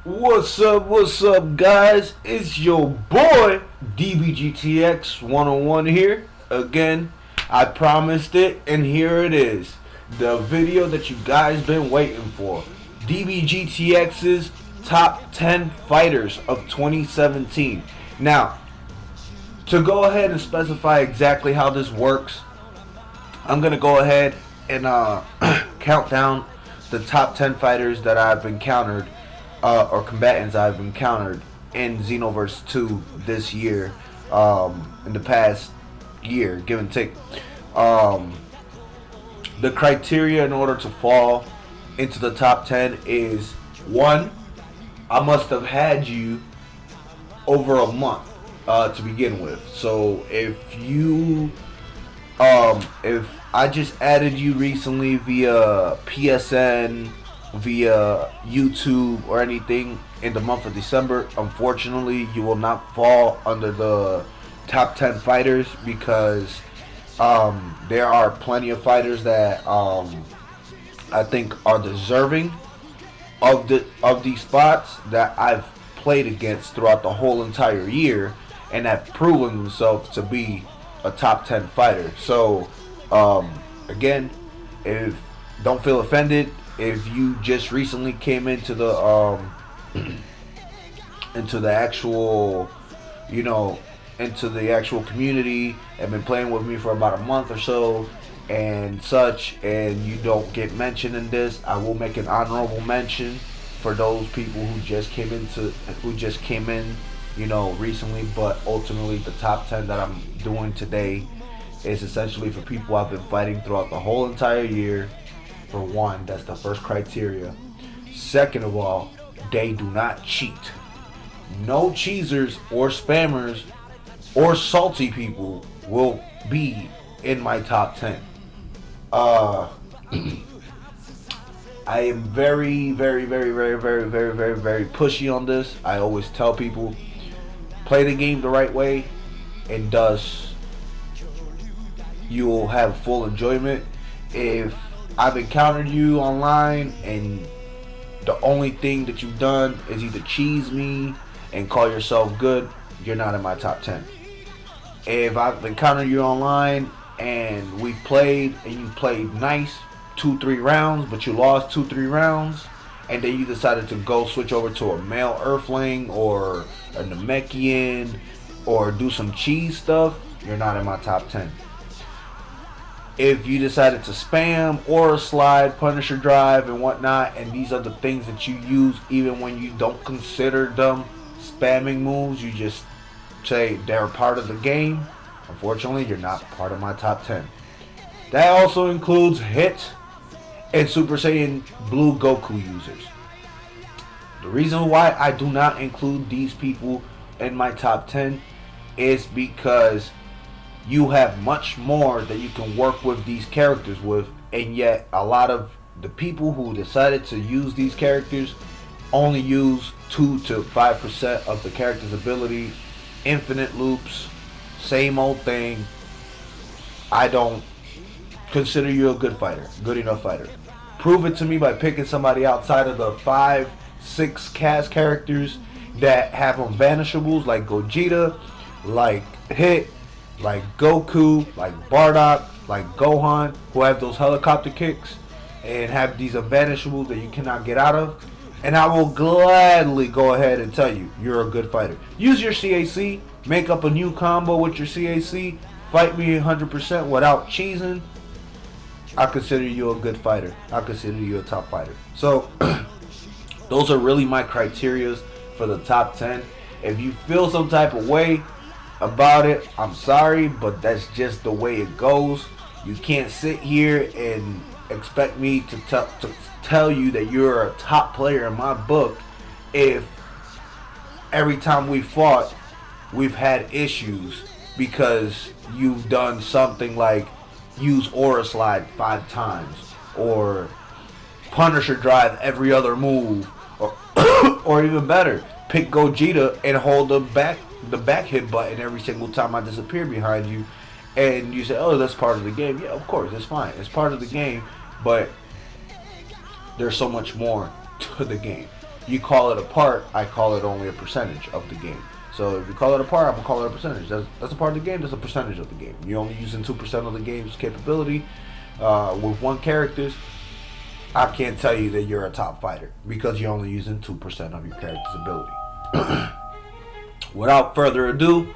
What's up, guys? It's your boy, DBGTX 101 here. Again, I promised it, and here it is. The video that you guys been waiting for. DBGTX's top 10 fighters of 2017. Now, to go ahead and specify exactly how this works, I'm going to go ahead and count down the top 10 fighters that I've encountered or combatants I've encountered in Xenoverse 2 this year, in the past year, give and take. The criteria in order to fall into the top 10 is 1, I must have had you over a month to begin with. So if I just added you recently via PSN, via YouTube, or anything in the month of December, unfortunately you will not fall under the top 10 fighters, because there are plenty of fighters that I think are deserving of these spots that I've played against throughout the whole entire year and have proven themselves to be a top 10 fighter. So again, don't feel offended if you just recently came into the into the actual community and been playing with me for about a month or so and such, and you don't get mentioned in this. I will make an honorable mention for those people who just came in recently, but ultimately the top 10 that I'm doing today is essentially for people I've been fighting throughout the whole entire year. For one, that's the first criteria. Second of all, they do not cheat. No cheesers or spammers or salty people will be in my top 10. I am very pushy on this. I always tell people, play the game the right way, and thus you will have full enjoyment. If I've encountered you online and the only thing that you've done is either cheese me and call yourself good, you're not in my top 10. If I've encountered you online and we've played and you played nice 2-3 rounds, but you lost 2-3 rounds, and then you decided to go switch over to a male Earthling or a Namekian or do some cheese stuff, you're not in my top 10. If you decided to spam or slide, Punisher Drive and whatnot, and these are the things that you use even when you don't consider them spamming moves, you just say they're part of the game, unfortunately you're not part of my top 10. That also includes Hit and Super Saiyan Blue Goku users. The reason why I do not include these people in my top 10 is because you have much more that you can work with these characters with, and yet a lot of the people who decided to use these characters only use 2 to 5% of the character's ability. Infinite loops, same old thing. I don't consider you a good enough fighter. Prove it to me by picking somebody outside of the 5-6 cast characters that have unvanishables like Gogeta, like Hit, like Goku, like Bardock, like Gohan, who have those helicopter kicks and have these unvanishables that you cannot get out of, and I will gladly go ahead and tell you you're a good fighter. Use your CAC, make up a new combo with your CAC, fight me 100% without cheesing. I consider you a good fighter. I consider you a top fighter. So those are really my criterias for the top 10. If you feel some type of way about it, I'm sorry, but that's just the way it goes. You can't sit here and expect me to tell you that you're a top player in my book if every time we fought we've had issues because you've done something like use Aura Slide 5 times or Punisher Drive every other move, or even better, pick Gogeta and hold the back hit button every single time I disappear behind you, and you say, oh, that's part of the game. Yeah, of course, it's fine. It's part of the game, but there's so much more to the game. you call it a part, I call it only a percentage of the game. So if you call it a part, I'm gonna call it a percentage. That's a part of the game. That's a percentage of the game. You're only using 2% of the game's capability with one characters. I can't tell you that you're a top fighter because you're only using 2% of your character's ability. Without further ado,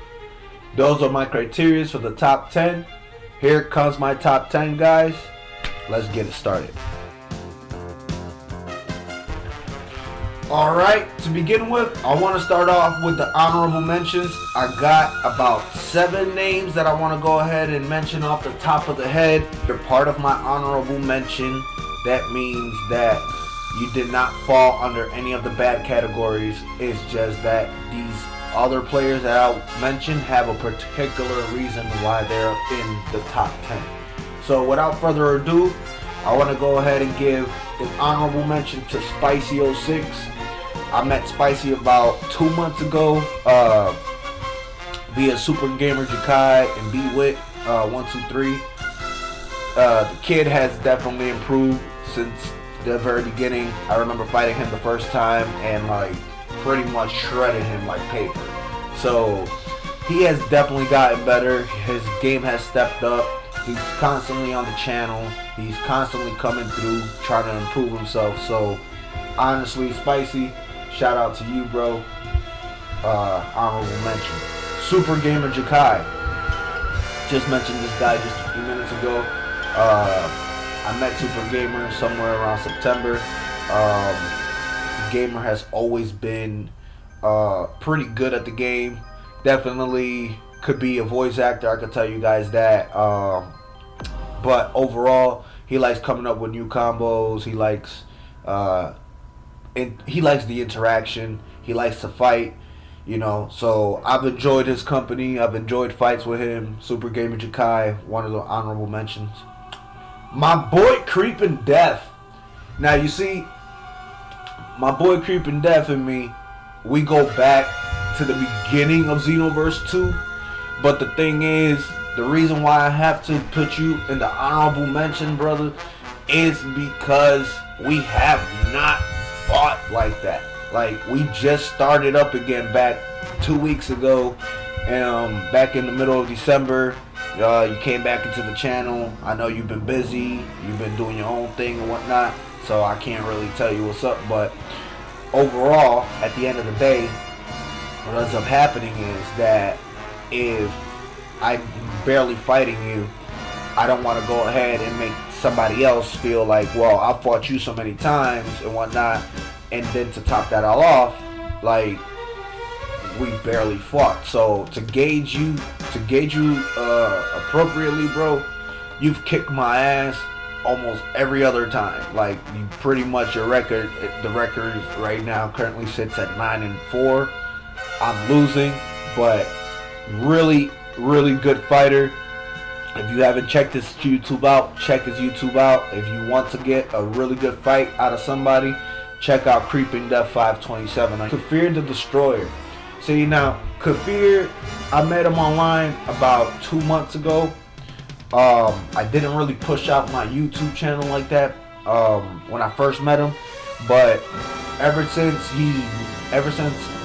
those are my criteria for the top 10. Here comes my top 10, guys. Let's get it started. Alright, to begin with, I want to start off with the honorable mentions. I got about 7 names that I want to go ahead and mention off the top of the head. They're part of my honorable mention. That means that you did not fall under any of the bad categories. It's just that these other players that I mentioned have a particular reason why they're in the top 10. So without further ado, I want to go ahead and give an honorable mention to Spicy06. I met Spicy about 2 months ago via Super Gamer Jakai and B-Wit 123. The kid has definitely improved since the very beginning. I remember fighting him the first time and like pretty much shredded him like paper. So he has definitely gotten better. His game has stepped up. He's constantly on the channel. He's constantly coming through trying to improve himself. So honestly, Spicy, shout out to you, bro. Honorable mention. Super Gamer Jakai. Just mentioned this guy just a few minutes ago. I met Super Gamer somewhere around September. Gamer has always been pretty good at the game. Definitely could be a voice actor, I could tell you guys that. But overall, he likes coming up with new combos. He likes the interaction. He likes to fight, you know. So I've enjoyed his company. I've enjoyed fights with him. Super Gamer Jakai, one of the honorable mentions. My boy Creepin' Death. Now you see, my boy Creepin' Death and me, we go back to the beginning of Xenoverse 2. But the thing is, the reason why I have to put you in the honorable mention, brother, is because we have not fought like that. Like, we just started up again back 2 weeks ago, back in the middle of December. You came back into the channel. I know you've been busy. You've been doing your own thing and whatnot, so I can't really tell you what's up. But overall, at the end of the day, what ends up happening is that if I'm barely fighting you, I don't want to go ahead and make somebody else feel like, well, I fought you so many times and whatnot, and then to top that all off, like, we barely fought. So to gauge you appropriately, bro, you've kicked my ass almost every other time. Like, you pretty much, the record right now currently sits at 9-4. I'm losing, but really good fighter. If you haven't checked his YouTube out, check his YouTube out. If you want to get a really good fight out of somebody, check out Creeping Death 527. Kafir the Destroyer. See, now, Kafir, I met him online about 2 months ago. I didn't really push out my YouTube channel like that when I first met him, but ever since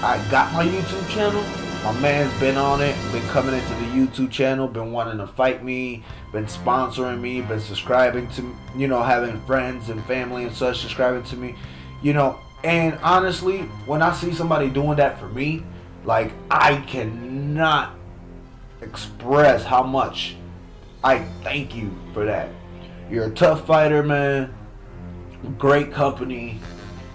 I got my YouTube channel, my man's been on it, been coming into the YouTube channel, been wanting to fight me, been sponsoring me, been subscribing to, you know, having friends and family and such subscribing to me, you know. And honestly, when I see somebody doing that for me, like, I cannot express how much I thank you for that. You're a tough fighter, man. Great company.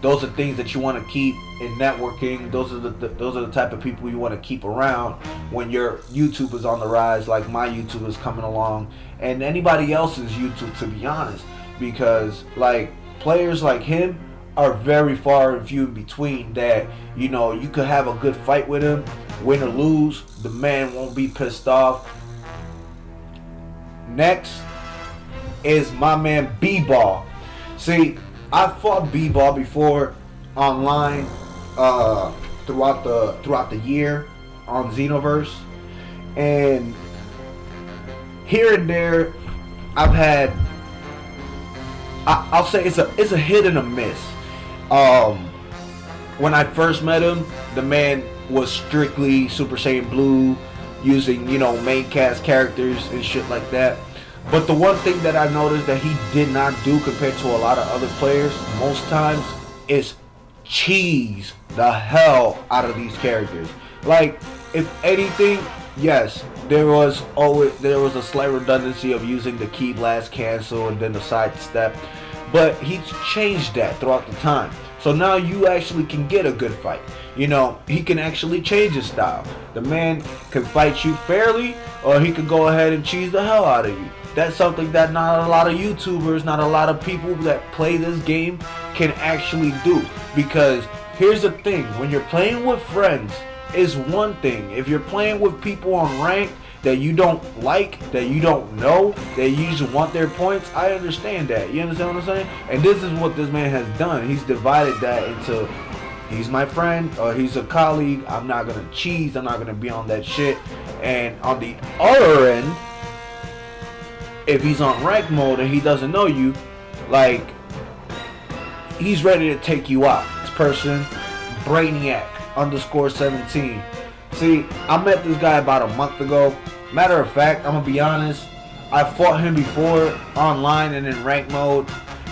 Those are things that you want to keep in networking. Those are the type of people you want to keep around when your YouTube is on the rise, like my YouTube is coming along, and anybody else's YouTube, to be honest, because like players like him are very far and few in between. That, you know, you could have a good fight with him, win or lose, the man won't be pissed off. Next is my man B-Ball. See, I fought B-Ball before online throughout the year on Xenoverse, and here and there I've had, I'll say it's a hit and a miss. when I first met him, the man was strictly Super Saiyan Blue, using, you know, main cast characters and shit like that. But the one thing that I noticed that he did not do compared to a lot of other players most times is cheese the hell out of these characters. Like, if anything, yes, there was a slight redundancy of using the key blast cancel and then the side step, but he changed that throughout the time. So now you actually can get a good fight. You know, he can actually change his style. The man can fight you fairly, or he could go ahead and cheese the hell out of you. That's something that not a lot of YouTubers, not a lot of people that play this game can actually do. Because here's the thing, when you're playing with friends, is one thing. If you're playing with people on rank that you don't like, that you don't know, that you just want their points, I understand that. You understand what I'm saying? And this is what this man has done. He's divided that into, he's my friend, or he's a colleague, I'm not gonna cheese, I'm not gonna be on that shit. And on the other end, if he's on rank mode and he doesn't know you, like, he's ready to take you out. This person, Brainiac _17. See, I met this guy about a month ago. Matter of fact, I'm gonna be honest, I fought him before online and in rank mode,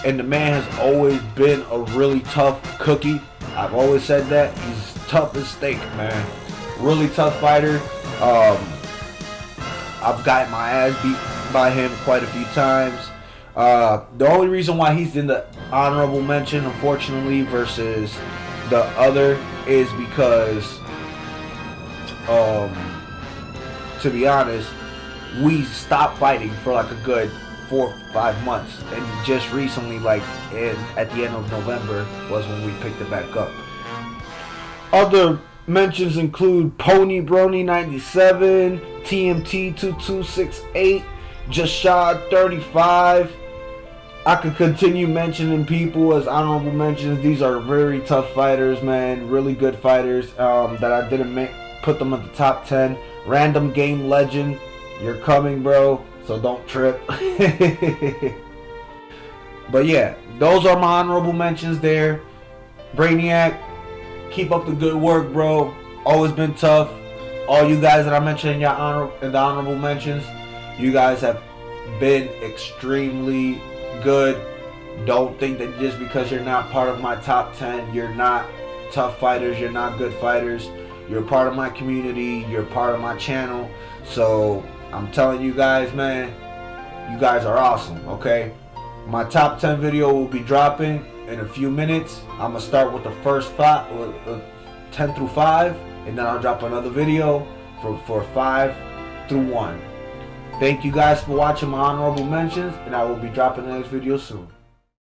and the man has always been a really tough cookie. I've always said that. He's tough as steak, man. Really tough fighter. I've gotten my ass beat by him quite a few times. The only reason why he's in the honorable mention, unfortunately, versus the other is because, to be honest, we stopped fighting for like a good 4 or 5 months, and just recently, like at the end of November, was when we picked it back up. Other mentions include Pony Brony 97, TMT 2268, Jashad 35. I could continue mentioning people as honorable mentions. These are very tough fighters, man. Really good fighters that I didn't put them at the top 10. Random Game Legend, you're coming, bro, so don't trip. But yeah, those are my honorable mentions there. Brainiac, keep up the good work, bro. Always been tough. All you guys that I mentioned in the honorable mentions, you guys have been extremely good. Don't think that just because you're not part of my top 10, you're not tough fighters, you're not good fighters. You're part of my community, you're part of my channel. So I'm telling you guys, man, you guys are awesome, okay? My top 10 video will be dropping in a few minutes. I'm gonna start with the first 10 through 5, and then I'll drop another video for 5 through 1. Thank you guys for watching my honorable mentions, and I will be dropping the next video soon.